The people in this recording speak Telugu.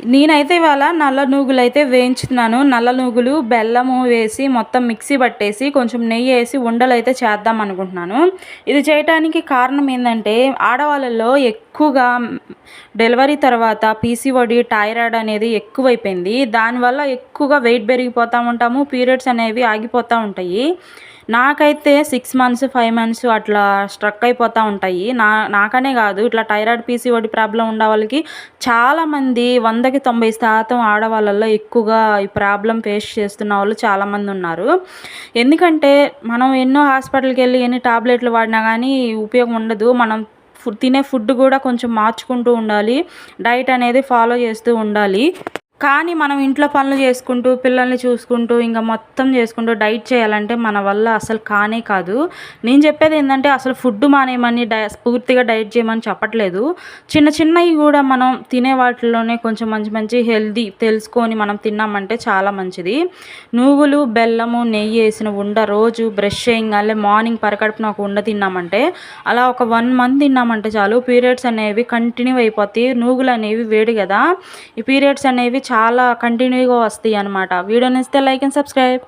నేనైతే ఇవాళ నల్ల నూగులైతే వేయించుతున్నాను. నల్ల నూగులు, బెల్లము వేసి మొత్తం మిక్సీ పట్టేసి కొంచెం నెయ్యేసి ఉండలైతే చేద్దాం అనుకుంటున్నాను. ఇది చేయటానికి కారణం ఏందంటే ఆడవాళ్ళలో ఎక్కువగా డెలివరీ తర్వాత పీసీఓడి, థైరాయిడ్ అనేది ఎక్కువైపోయింది. దానివల్ల ఎక్కువగా వెయిట్ పెరిగిపోతూ ఉంటాము. పీరియడ్స్ అనేవి ఆగిపోతూ ఉంటాయి. నాకైతే 6 మంత్స్, 5 మంత్స్ అట్లా స్ట్రక్ అయిపోతూ ఉంటాయి. నాకనే కాదు, ఇట్లా థైరాయిడ్, పీసీఓడి ప్రాబ్లం ఉన్న వాళ్ళకి చాలామంది 100కి 90% ఆడవాళ్ళల్లో ఎక్కువగా ఈ ప్రాబ్లం ఫేస్ చేస్తున్న వాళ్ళు చాలామంది ఉన్నారు. ఎందుకంటే మనం ఎన్నో హాస్పిటల్‌కి వెళ్ళి ఎన్ని టాబ్లెట్లు వాడినా కానీ ఉపయోగం ఉండదు. మనం తినే ఫుడ్ కూడా కొంచెం మార్చుకుంటూ ఉండాలి. డైట్ అనేది ఫాలో చేస్తూ ఉండాలి. కానీ మనం ఇంట్లో పనులు చేసుకుంటూ, పిల్లల్ని చూసుకుంటూ, ఇంకా మొత్తం చేసుకుంటూ డైట్ చేయాలంటే మన వల్ల అసలు కానే కాదు. నేను చెప్పేది ఏందంటే అసలు ఫుడ్ మానేయమని పూర్తిగా డైట్ చేయమని చెప్పట్లేదు. చిన్న చిన్నవి కూడా మనం తినే వాటిల్లోనే కొంచెం మంచి మంచి హెల్తీ తెలుసుకొని మనం తిన్నామంటే చాలా మంచిది. నువ్వులు, బెల్లము, నెయ్యి వేసిన ఉండ రోజు బ్రష్ చేయంగానే మార్నింగ్ పరకడుపున ఒక ఉండ తిన్నామంటే అలా ఒక 1 మంత్ తిన్నామంటే చాలు, పీరియడ్స్ అనేవి కంటిన్యూ అయిపోతాయి. నువ్వులు అనేవి వేడి కదా, ఈ పీరియడ్స్ అనేవి చాలా కంటిన్యూగా వస్తాయి అన్నమాట. వీడియో నచ్చితే లైక్ అండ్ సబ్స్క్రైబ్.